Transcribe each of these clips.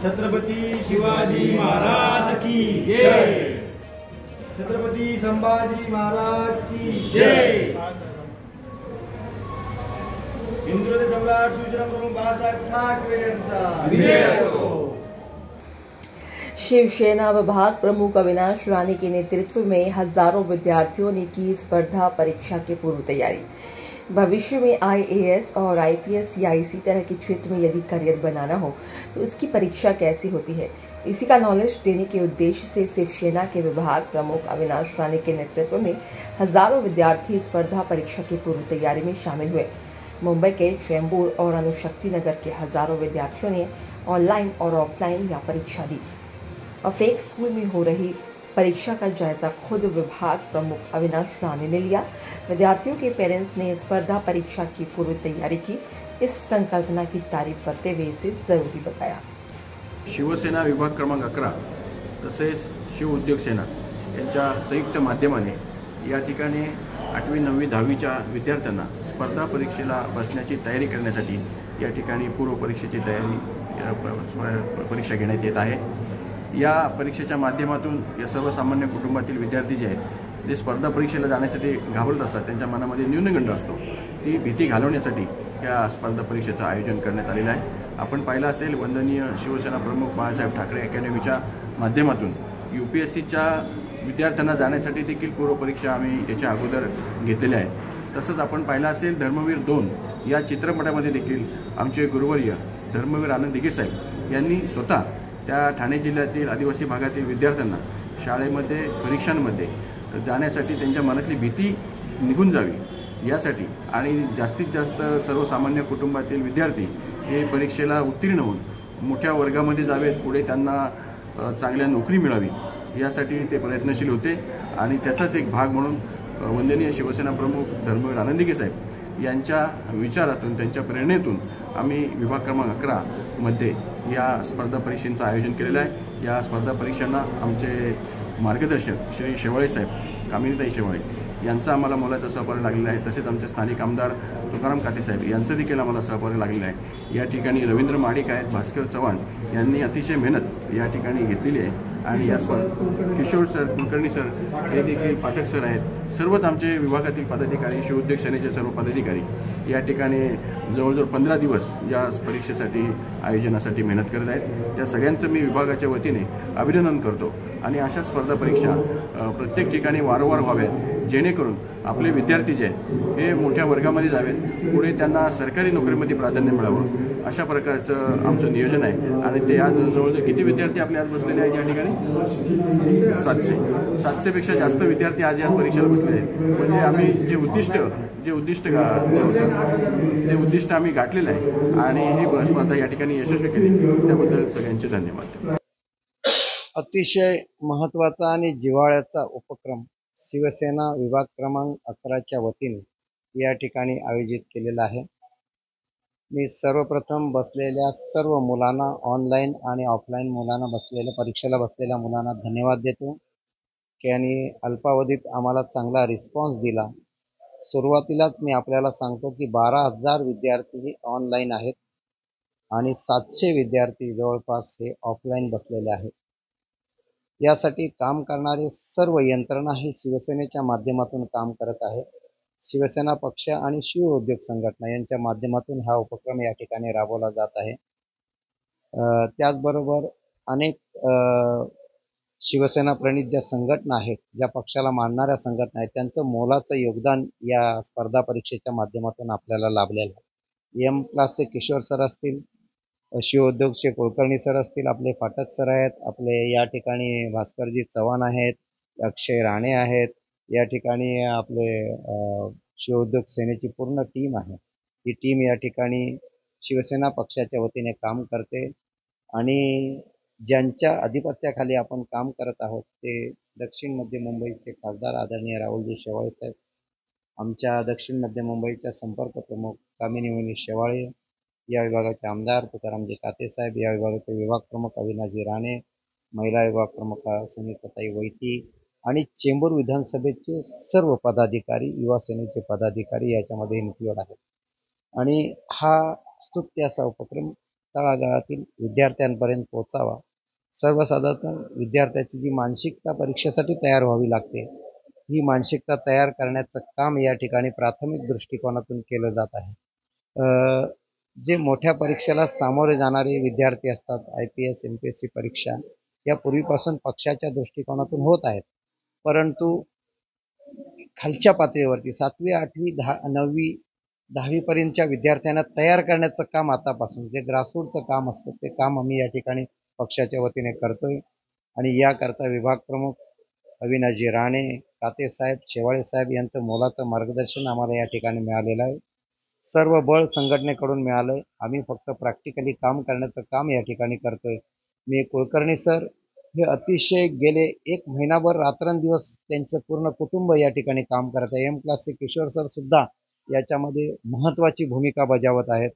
छत्रपती शिवाजी महाराज की जय। छत्रपती संभाजी महाराज की जय। हिंदू सम्राट शिवसेना प्रमुख बाळासाहेब ठाकरे यांचा विजय असो। शिवसेना विभाग प्रमुख अविनाश राणे के नेतृत्व में हजारों विद्यार्थियों ने की स्पर्धा परीक्षा की पूर्व तैयारी। भविष्य में आईएएस और आईपीएस या इसी तरह के क्षेत्र में यदि करियर बनाना हो तो इसकी परीक्षा कैसी होती है, इसी का नॉलेज देने के उद्देश्य से शिवसेना के विभाग प्रमुख अविनाश राणे के नेतृत्व में हजारों विद्यार्थी स्पर्धा परीक्षा की पूर्व तैयारी में शामिल हुए। मुंबई के चेंबूर और अणुशक्ति नगर के हजारों विद्यार्थियों ने ऑनलाइन और ऑफलाइन या परीक्षा दी और फेक स्कूल में हो रही परीक्षा का जायजा खुद विभाग प्रमुख अविनाश राणे ने लिया। विद्यार्थियों के पेरेंट्स ने स्पर्धा परीक्षा की पूर्व तैयारी की इस संकल्पना की तारीफ करते हुए इसे जरूरी बताया। शिवसेना विभाग क्रमांक 11 तसेच शिव उद्योग सेना यांच्या संयुक्त माध्यमाने या ठिकाणी 8वी 9वी 10वीच्या विद्यार्थ्यांना स्पर्धा परीक्षेला बसण्याची तयारी करण्यासाठी या ठिकाणी पूर्व परीक्षेची तयारी परीक्षा घेण्यात येत आहे। या परीक्षेच्या माध्यमातून या सर्वसामान्य कुटुंबातील विद्यार्थी जे आहेत ते स्पर्धा परीक्षेला जाण्यासाठी घाबरत असतात, त्यांच्या मनामध्ये न्यूनगंड असतो, ती भीती घालवण्यासाठी या स्पर्धा परीक्षेचं आयोजन करण्यात आलेलं आहे। आपण पाहिलं असेल वंदनीय शिवसेना प्रमुख बाळासाहेब ठाकरे अकॅडमीच्या माध्यमातून यूपीएससीच्या विद्यार्थ्यांना जाण्यासाठी देखील पूर्व परीक्षा आम्ही याच्या अगोदर घेतलेल्या आहेत। तसंच आपण पाहिलं असेल धर्मवीर 2 या चित्रपटामध्ये देखील आमचे गुरुवर्य धर्मवीर आनंद दिघे साहेब यांनी स्वतः त्या ठाणे जिल्ह्यातील आदिवासी भागातील विद्यार्थ्यांना शाळेमध्ये परीक्षांमध्ये जाण्यासाठी त्यांच्या मनातली भीती निघून जावी यासाठी आणि जास्तीत जास्त सर्वसामान्य कुटुंबातील विद्यार्थी हे परीक्षेला उत्तीर्ण होऊन मोठ्या वर्गामध्ये जावेत, पुढे त्यांना चांगल्या नोकरी मिळावी यासाठी ते प्रयत्नशील होते आणि त्याचाच एक भाग म्हणून वंदनीय शिवसेना प्रमुख धर्मवीर आनंद दिघे साहेब यांच्या विचारातून त्यांच्या प्रेरणेतून आम्ही विभाग क्रमांक 11 मध्ये या स्पर्धा परीक्षेचं आयोजन केलेलं आहे। या स्पर्धा परीक्षांना आमचे मार्गदर्शक श्री शेवाळे साहेब कामिनीताई शेवाळे यांचा आम्हाला मोलाचा सहकार्य लागलेला आहे। तसेच आमचे स्थानिक आमदार तुकाराम काते साहेब यांचं देखील आम्हाला सहकार्य लागलेलं आहे। या ठिकाणी रवींद्र महाडिक आहेत, भास्कर चव्हाण यांनी अतिशय मेहनत या ठिकाणी घेतलेली आहे आणि या किशोर सर कुलकर्णी सर हे देखील पाठक सर आहेत। सर्वच आमचे विभागातील पदाधिकारी शिव उद्योग सेनेचे सर्व पदाधिकारी या ठिकाणी जवळजवळ 15 दिवस या परीक्षेसाठी आयोजनासाठी मेहनत करत आहेत। त्या सगळ्यांचं मी विभागाच्या वतीने अभिनंदन करतो आणि अशा स्पर्धा परीक्षा प्रत्येक ठिकाणी वारंवार व्हाव्यात जेणेकरून आपले विद्यार्थी जे आहेत हे मोठ्या वर्गामध्ये जावेत, पुढे त्यांना सरकारी नोकरीमध्ये प्राधान्य मिळावं अशा प्रकारचं आमचं नियोजन आहे। आणि ते आज जवळजवळ किती विद्यार्थी आपले आज बसलेले आहेत या ठिकाणी 700 पेक्षा जास्त विद्यार्थी आज या परीक्षेला बसलेले आहेत। म्हणजे आम्ही जे उद्दिष्ट आम्ही गाठलेलं आहे आणि ही स्पर्धा या ठिकाणी यशस्वी केली त्याबद्दल सगळ्यांचे धन्यवाद। अतिशय महत्त्वाचा आणि जिव्हाळ्याचा उपक्रम शिवसेना विभाग क्रमांक 11च्या वतीने या ठिकाणी आयोजित केलेला आहे। मी सर्वप्रथम बसलेल्या सर्व मुलांना, ऑनलाईन आणि ऑफलाईन मुलांना परीक्षेला बसलेल्या मुलांना धन्यवाद देतो की यांनी अल्पावधीत आम्हाला चांगला रिस्पॉन्स दिला। सुरुवातीलाच मी आपल्याला सांगतो की 12,000 विद्यार्थी ऑनलाईन आहेत आणि 700 विद्यार्थी जवळपास हे ऑफलाईन बसलेले आहेत। यासाठी काम करणारे सर्व यंत्रणा ही शिवसेनेच्या माध्यमातून काम करत आहे। शिवसेना पक्ष आणि शिव उद्योग संघटना यांच्या माध्यमातून हा उपक्रम या ठिकाणी राबवला जात आहे। त्याचबरोबर अनेक शिवसेना प्रणित ज्या संघटना आहेत, ज्या पक्षाला मानणाऱ्या संघटना आहेत, त्यांचं मोलाचं योगदान या स्पर्धा परीक्षेच्या माध्यमातून आपल्याला लाभलेलं आहे। एम क्लासचे किशोर सर असतील, शिव उद्योगचे कुलकर्णी सर असतील, आपले फाटक सर आहेत, आपले या ठिकाणी भास्करजी चव्हाण आहेत, अक्षय राणे आहेत, या ठिकाणी आपले शिव उद्योग सेनेची पूर्ण टीम आहे। ही टीम या ठिकाणी शिवसेना पक्षाच्या वतीने काम करते आणि ज्यांच्या अधिपत्याखाली आपण काम करत आहोत ते दक्षिण मध्य मुंबईचे खासदार आदरणीय राहुलजी शेवाळे साहेब, आमच्या दक्षिण मध्य मुंबईच्या संपर्क प्रमुख कामिनी शेवाळे, या विभागाचे आमदार तुकारामजी काते साहेब, या विभागाचे विभाग प्रमुख अविनाशजी राणे, महिला विभाग प्रमुख सुनीताताई वैती आणि चेंबूर विधानसभेचे सर्व पदाधिकारी, युवा सेनेचे पदाधिकारी याच्यामध्ये इन्क्लूड आहेत. आणि हा स्तुत्य असा उपक्रम तळागाळातील विद्यार्थ्यांपर्यंत पोहोचावा. सर्वसाधारण विद्यार्थ्याची जी मानसिकता परीक्षेसाठी तयार व्हावी लागते, ही मानसिकता तयार करण्याचं काम या ठिकाणी प्राथमिक दृष्टिकोनातून केलं जात आहे. जे मोठ्या परीक्षेला सामोरे जाणारे विद्यार्थी असतात, IPS MPSC परीक्षा या पूर्वीपासून पक्षाच्या दृष्टिकोनातून होत आहेत, परंतु खालच्या पातळीवरती 7वी 8वी 9वी 10वी पर्यंतच्या विद्यार्थ्यांना तयार करण्याचं काम आतापासून जे ग्रासरूटचं काम असतं ते काम आम्ही या ठिकाणी पक्षाच्या वतीने करतोय. आणि याकरता विभाग प्रमुख अविनाशजी राणे, काते साहेब, शेवाळे साहेब यांचं मोलाचं मार्गदर्शन आम्हाला या ठिकाणी मिळालेलं आहे. सर्व बळ संघटनेकडून मिळालंय. आम्ही फक्त प्रॅक्टिकली काम करण्याचं काम या ठिकाणी करतोय. मी कुलकर्णी सर हे अतिशय गेले 1 महिनाभर रात्रंदिवस त्यांचं पूर्ण कुटुंब या ठिकाणी काम करत आहे. M क्लासचे किशोर सर सुद्धा याच्यामध्ये महत्त्वाची भूमिका बजावत आहेत.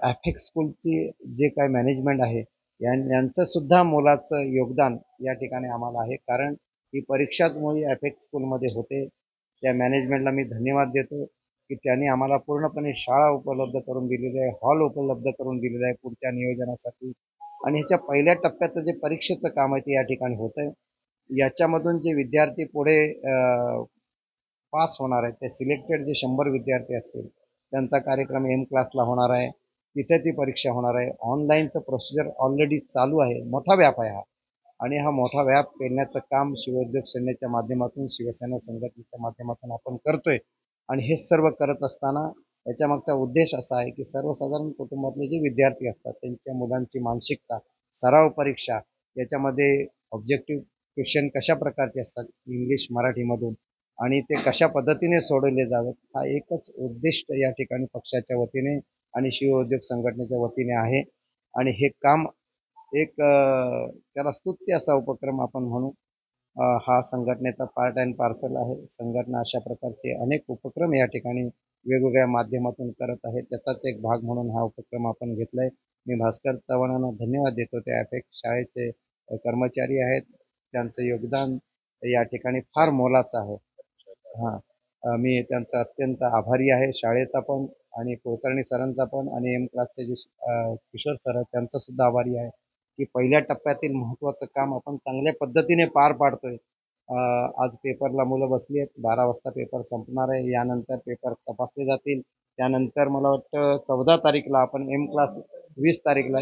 ॲफेक्स स्कूलची जे काय मॅनेजमेंट आहे यांचं सुद्धा मोलाचं योगदान या ठिकाणी आम्हाला आहे, कारण ही परीक्षाच मुळी ॲफेक्स स्कूलमध्ये होते. त्या मॅनेजमेंटला मी धन्यवाद देतो की त्यांनी आम्हाला पूर्णपणे शाळा उपलब्ध करून दिलेली आहे, हॉल उपलब्ध करून दिलेला आहे पुढच्या नियोजनासाठी. आणि ह्याच्या पहिल्या टप्प्याचं जे परीक्षेचं काम आहे ते या ठिकाणी होतं आहे. याच्यामधून जे विद्यार्थी पुढे पास होणार आहेत, ते सिलेक्टेड जे 100 विद्यार्थी असतील त्यांचा कार्यक्रम M क्लासला होणार आहे. तिथे ती परीक्षा होणार आहे. ऑनलाईनचं प्रोसिजर ऑलरेडी चालू आहे. मोठा व्याप आहे हा, आणि हा मोठा व्याप पेलण्याचं काम शिवोद्योग सेनेच्या माध्यमातून, शिवसेना संघटनेच्या माध्यमातून आपण करतोय. आणि हे सर्व करत असताना याच्या मागचा उद्देश असा आहे की सर्वसाधारण कुटुंबातले जे विद्यार्थी असतात त्यांच्या मुलांची मानसिकता, सराव परीक्षा याच्यामध्ये ऑब्जेक्टिव्ह क्वेश्चन कशा प्रकारचे असतात इंग्लिश मराठीमधून, आणि ते कशा पद्धतीने सोडवले जावेत, हा एकच उद्दिष्ट या ठिकाणी पक्षाच्या वतीने आणि शिवोद्योग संघटनेच्या वतीने आहे. आणि हे काम एक त्याला स्तुत्य असा उपक्रम आपण म्हणू. हा संघटनेचा पार्ट अँड पार्सल आहे. संघटना अशा प्रकारचे अनेक उपक्रम या ठिकाणी वेगवेगळ्या माध्यमातून करत आहे. त्याचाच एक भाग म्हणून हा उपक्रम आपण घेतलाय. मी भास्कर चव्हाणांना धन्यवाद देतो. ते ॲफेक्स शाळेचे कर्मचारी आहेत, त्यांचं योगदान या ठिकाणी फार मोलाचं आहे. मी त्यांचा अत्यंत आभारी आहे, शाळेचा पण आणि कुलकर्णी सरांचा पण, आणि M क्लासचे जे किशोर सर आहेत त्यांचा सुद्धा आभारी आहे की पहिल्या टप्प्यातील महत्त्वाचं काम आपण चांगल्या पद्धतीने पार पाडतोय. आज पेपरला मुलं बसली आहेत. 12 वाजता पेपर संपणार आहे. यानंतर पेपर तपासले जातील. त्यानंतर मला वाटतं 14 तारीखला आपण M क्लास, 20 तारीखला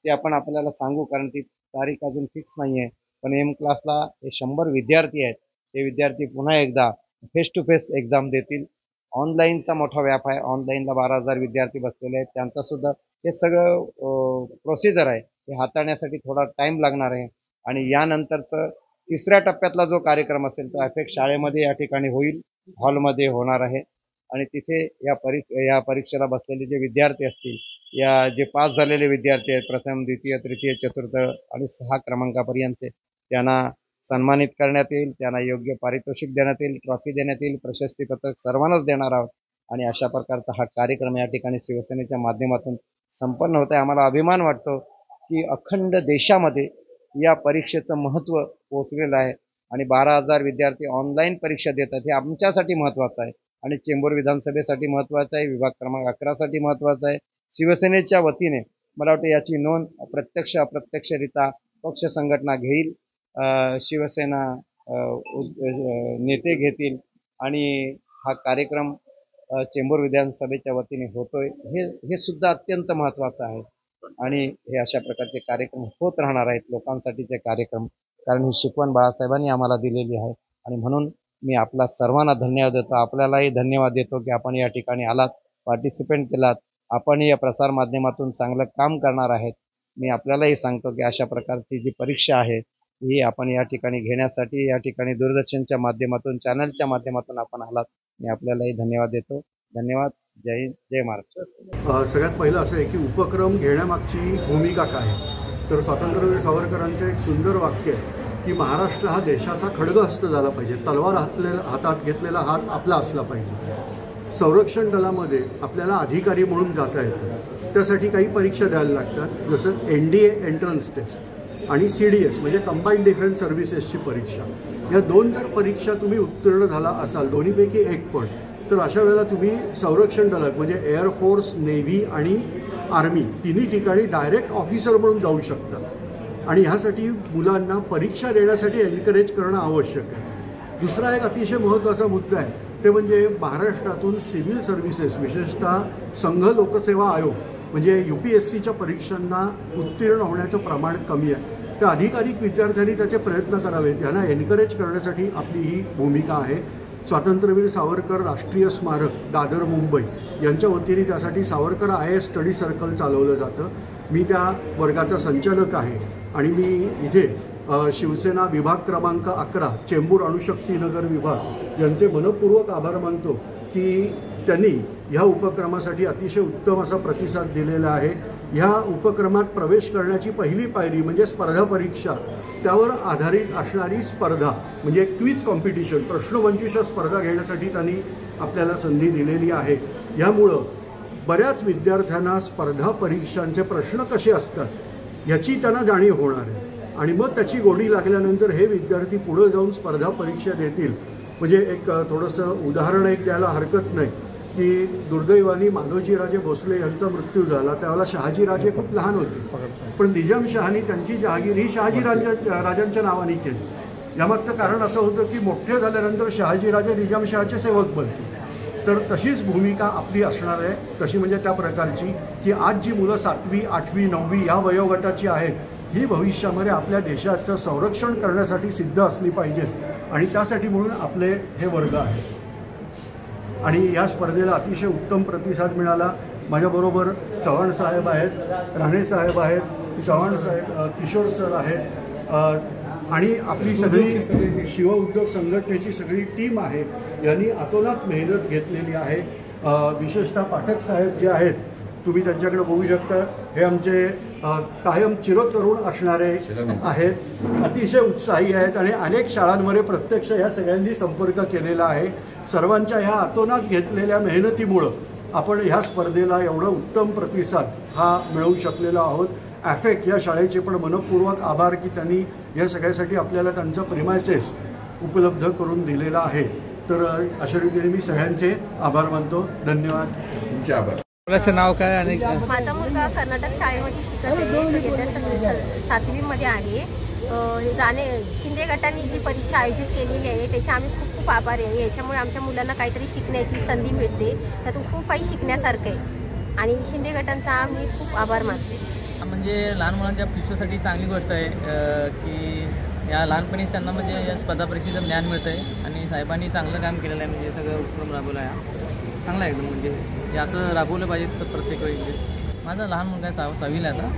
ते आपण आपल्याला सांगू, कारण ती तारीख अजून फिक्स नाही आहे. पण M क्लासला हे 100 विद्यार्थी आहेत. ते विद्यार्थी पुन्हा एकदा फेस टू फेस एक्झाम देतील. ऑनलाईनचा मोठा व्याप आहे. ऑनलाईनला 12,000 विद्यार्थी बसलेले आहेत. त्यांचा सुद्धा हे सगळं प्रोसिजर आहे, हे हाताळण्यासाठी थोडा टाईम लागणार आहे. आणि यानंतरचं 3ऱ्या टप्प्यातला जो कार्यक्रम असेल तो ॲफेक्स शाळेमध्ये या ठिकाणी होईल, हॉलमध्ये होणार आहे. आणि तिथे या परीक्षेला बसलेले जे विद्यार्थी असतील, या जे पास झालेले विद्यार्थी आहेत प्रथम, द्वितीय, तृतीय, चतुर्थ आणि 6 क्रमांकापर्यंतचे, त्यांना सन्मानित करण्यात येईल. त्यांना योग्य पारितोषिक देण्यात येईल, ट्रॉफी देण्यात येईल, प्रशस्तीपत्रक सर्वांनाच देणार आहोत. आणि अशा प्रकारचा हा कार्यक्रम या ठिकाणी शिवसेनेच्या माध्यमातून संपन्न होत आहे. आम्हाला अभिमान वाटतो की अखंड देशामध्ये या परीक्षेचं महत्त्व पोहोचलेलं आहे. आणि 12,000 विद्यार्थी ऑनलाईन परीक्षा देतात, हे आमच्यासाठी महत्त्वाचं आहे आणि चेंबूर विधानसभेसाठी महत्त्वाचं आहे, विभाग क्रमांक 11साठी महत्त्वाचं आहे. शिवसेनेच्या वतीने मला वाटतं याची नोंद प्रत्यक्ष अप्रत्यक्षरित्या पक्ष संघटना घेईल, शिवसेना नेते घेतील, आणि हा कार्यक्रम चेंबूर विधानसभेच्या वतीने होतोय. हे सुद्धा अत्यंत महत्त्वाचं आहे. आणि हे अशा प्रकारचे कार्यक्रम होत राहणार आहेत, लोकांसाठीचे कार्यक्रम, कारण ही शिकवण बाळासाहेबांनी आम्हाला दिलेली आहे. आणि म्हणून मी आपला सर्वांना धन्यवाद देतो. आपल्यालाही धन्यवाद देतो की आपण या ठिकाणी आलात, पार्टिसिपेंट केलात. आपण या प्रसार माध्यमातून चांगलं काम करणार आहेत. मी आपल्यालाही सांगतो की अशा प्रकारची जी परीक्षा आहे ही आपण या ठिकाणी घेण्यासाठी या ठिकाणी दूरदर्शनच्या माध्यमातून, चॅनलच्या माध्यमातून आपण आलात. मी आपल्यालाही धन्यवाद देतो. धन्यवाद. जय हिंद, जय महाराष्ट्र. सगळ्यात पहिलं असं आहे की उपक्रम घेण्यामागची भूमिका काय आहे, तर स्वातंत्र्यवीर सावरकरांचं एक सुंदर वाक्य आहे की महाराष्ट्र हा देशाचा खड्गहस्त झाला पाहिजे, तलवार हातात घेतलेला हात आपला असला पाहिजे. संरक्षण दलामध्ये आपल्याला अधिकारी म्हणून जाता येतं, त्यासाठी काही परीक्षा द्यायला लागतात, जसं NDA एंट्रन्स टेस्ट. आणि CDS म्हणजे कंबाईंड डिफेन्स सर्व्हिसेसची परीक्षा. या 2 जर परीक्षा तुम्ही उत्तीर्ण झाला असाल, दोन्हीपैकी एक पण, तर अशा वेळेला तुम्ही संरक्षण दलात म्हणजे एअरफोर्स, नेव्ही आणि आर्मी तिन्ही ठिकाणी डायरेक्ट ऑफिसर म्हणून जाऊ शकता. आणि ह्यासाठी मुलांना परीक्षा देण्यासाठी एनकरेज करणं आवश्यक आहे. दुसरा एक अतिशय महत्त्वाचा मुद्दा आहे ते म्हणजे महाराष्ट्रातून सिव्हिल सर्व्हिसेस, विशेषतः संघ लोकसेवा आयोग म्हणजे UPSCच्या परीक्षांना उत्तीर्ण होण्याचं प्रमाण कमी आहे. तर अधिकाधिक विद्यार्थ्यांनी त्याचे प्रयत्न करावेत, यांना एनकरेज करण्यासाठी आपली ही भूमिका आहे. स्वातंत्र्यवीर सावरकर राष्ट्रीय स्मारक दादर मुंबई यांच्या वतीने त्यासाठी सावरकर IAS स्टडी सर्कल चालवलं जातं. मी त्या वर्गाचा संचालक आहे आणि मी इथे शिवसेना विभाग क्रमांक 11 चेंबूर अणुशक्तीनगर विभाग यांचे मनपूर्वक आभार मानतो की त्यांनी ह्या उपक्रमासाठी अतिशय उत्तम असा प्रतिसाद दिलेला आहे. ह्या उपक्रमात प्रवेश करण्याची पहिली पायरी म्हणजे स्पर्धा परीक्षा, त्यावर आधारित असणारी स्पर्धा म्हणजे क्विज कॉम्पिटिशन, प्रश्नमंजुषा स्पर्धा घेण्यासाठी त्यांनी आपल्याला संधी दिलेली आहे. यामुळं बऱ्याच विद्यार्थ्यांना स्पर्धा परीक्षांचे प्रश्न कसे असतात याची त्यांना जाणीव होणार आहे आणि मग त्याची गोडी लागल्यानंतर हे विद्यार्थी पुढे जाऊन स्पर्धा परीक्षा देतील. म्हणजे एक थोडंसं उदाहरण एक द्यायला हरकत नाही की दुर्दैवाने माधवजीराजे भोसले यांचा मृत्यू झाला त्यावेळेला शहाजीराजे खूप लहान होते, पण निजामशहानी त्यांची जहागीर ही शहाजीराजांच्या नावाने केली. यामागचं कारण असं होतं की मोठे झाल्यानंतर शहाजीराजे निजामशहाचे सेवक बनतील. तर तशीच भूमिका आपली असणार आहे, तशी म्हणजे त्या प्रकारची की आज जी मुलं 7वी, 8वी, 9वी या वयोगटाची आहेत ही भविष्यामध्ये आपल्या देशाचं संरक्षण करण्यासाठी सिद्ध असली पाहिजेत आणि त्यासाठी म्हणून आपले हे वर्ग आहेत. आणि या स्पर्धेला अतिशय उत्तम प्रतिसाद मिळाला. माझ्याबरोबर चव्हाण साहेब आहेत, राणे साहेब आहेत, चव्हाण साहेब, किशोर सर आहेत आणि आपली सगळी शिव उद्योग संघटनेची सगळी टीम आहे. यांनी अतोनात मेहनत घेतलेली आहे. विशेषतः पाठक साहेब जे आहेत तुम्ही त्यांच्याकडे बघू शकता, हे आमचे कायम चिरतरुण असणारे आहेत, अतिशय उत्साही आहेत आणि अनेक शाळांमध्ये प्रत्यक्ष या सगळ्यांनी संपर्क केलेला आहे. सर्वांच्या ह्या अतोनात घेतलेल्या मेहनतीमुळं आपण ह्या स्पर्धेला एवढा उत्तम प्रतिसाद हा मिळवू शकलेलो आहोत. ॲफेक या शाळेचे पण मनपूर्वक आभार की त्यांनी या सगळ्यासाठी आपल्याला त्यांचा प्रिमायसेस उपलब्ध करून दिलेला आहे. तर अशा रीतीने मी सगळ्यांचे आभार मानतो. धन्यवाद. तुमचे आभार. मुलाचं नाव काय आणि माझा मुलगा कर्नाटक शाळेमध्ये शिकत आहे, इयत्ता 7वीमध्ये आहे. राणे शिंदे गटाने जी परीक्षा आयोजित केलेली आहे त्याचे आम्ही खूप खूप आभारी आहे. याच्यामुळे आमच्या मुलांना काहीतरी शिकण्याची संधी मिळते, त्यातून खूप काही शिकण्यासारखं आहे आणि शिंदे गटांचा आम्ही खूप आभार मानते. म्हणजे लहान मुलांच्या फ्युचरसाठी चांगली गोष्ट आहे की या लहानपणीच त्यांना म्हणजे या स्पर्धा परीक्षेचं ज्ञान मिळतं आहे आणि साहेबांनी चांगलं काम केलेलं आहे. म्हणजे सगळं उपक्रम राबवला आहे, चांगला आहे एकदम. म्हणजे हे असं राबवलं पाहिजे तर प्रत्येक वेळी. माझा लहान मुलगा आहे 6वीला आता,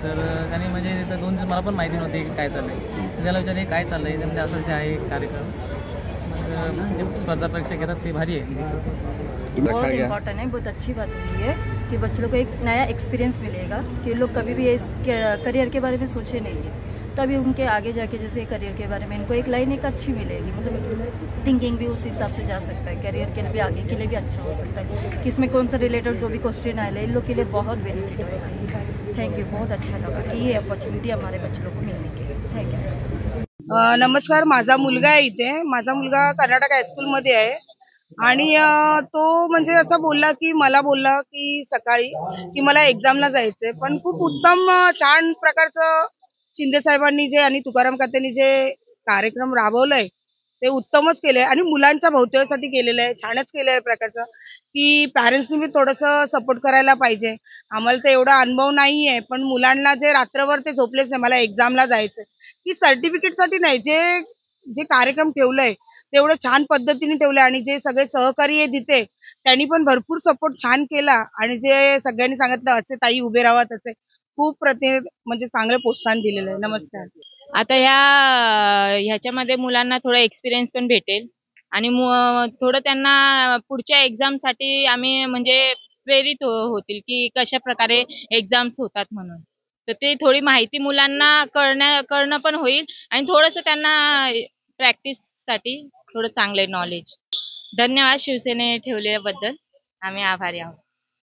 तर त्याने म्हणजे तिथं 2 दिवस मला पण माहिती नव्हती की काय चाललं आहे. त्याला विचारले काय चाललं आहे, म्हणजे असंच आहे कार्यक्रम. मग म्हणजे स्पर्धा परीक्षा घेतात ते भारी आहे. बहुत इम्पॉर्टेंट है, बहुत अच्छी बात हुई है कि बच्चों को एक नया एक्सपीरियंस मिलेगा कि लोग कभी भी इस करियर के बारे में सोचे नहीं है, तभी उनके आगे जाके जैसे करियर के बारे में इनको एक लाइन एक अच्छी मिलेगी, मतलब थिंकिंग भी उस हिसाब से जा सकता है, करियर के लिए भी आगे के लिए भी अच्छा हो सकता है कि इसमें कौन सा रिलेटेड जो भी क्वेश्चन आए इन लोग के लिए बहुत बेनिफिट होगा. थैंक यू, बहुत अच्छा लगा कि ये अपॉर्चुनिटी हमारे बच्चों को मिलने की. Thank you sir. नमस्कार, माझा मुलगा आहे इथे. माझा मुलगा कर्नाटक हायस्कूलमध्ये आहे आणि तो म्हणजे असं बोलला की सकाळी की मला एक्झामला जायचंय, पण खूप उत्तम छान प्रकारचं शिंदे साहेबांनी जे आणि तुकाराम काकांनी जे कार्यक्रम राबवलाय ते उत्तमच केलंय आणि मुलांच्या भवितव्यासाठी केलेलं आहे. छानच केलंय प्रकारचं की पॅरेंट्सनी बी थोडंसं सपोर्ट करायला पाहिजे. आम्हाला तर एवढा अनुभव नाहीये, पण मुलांना जे रात्रभर ते झोपलेच नाही मला एक्झामला जायचंय की सर्टिफिकेटसाठी नाही, जे कार्यक्रम ठेवलंय तेवढं छान पद्धतीने ठेवलं आणि जे सगळे सहकारी तिथे त्यांनी पण भरपूर सपोर्ट छान केला आणि जे सगळ्यांनी सांगितलं असे ताई उभे राहा तसे खूप म्हणजे चांगले प्रोत्साहन दिलेलं आहे. नमस्कार. आता ह्याच्यामध्ये मुलांना थोडा एक्सपिरियन्स पण भेटेल आणि थोडं त्यांना पुढच्या एक्झामसाठी आम्ही म्हणजे प्रेरित होतील की कशा प्रकारे एक्झाम्स होतात म्हणून. तर ते थोडी माहिती मुलांना करणं पण होईल आणि थोडंसं त्यांना प्रॅक्टिससाठी थोडं चांगलं नॉलेज. धन्यवाद शिवसेने ठेवल्याबद्दल, आम्ही आभारी आहोत.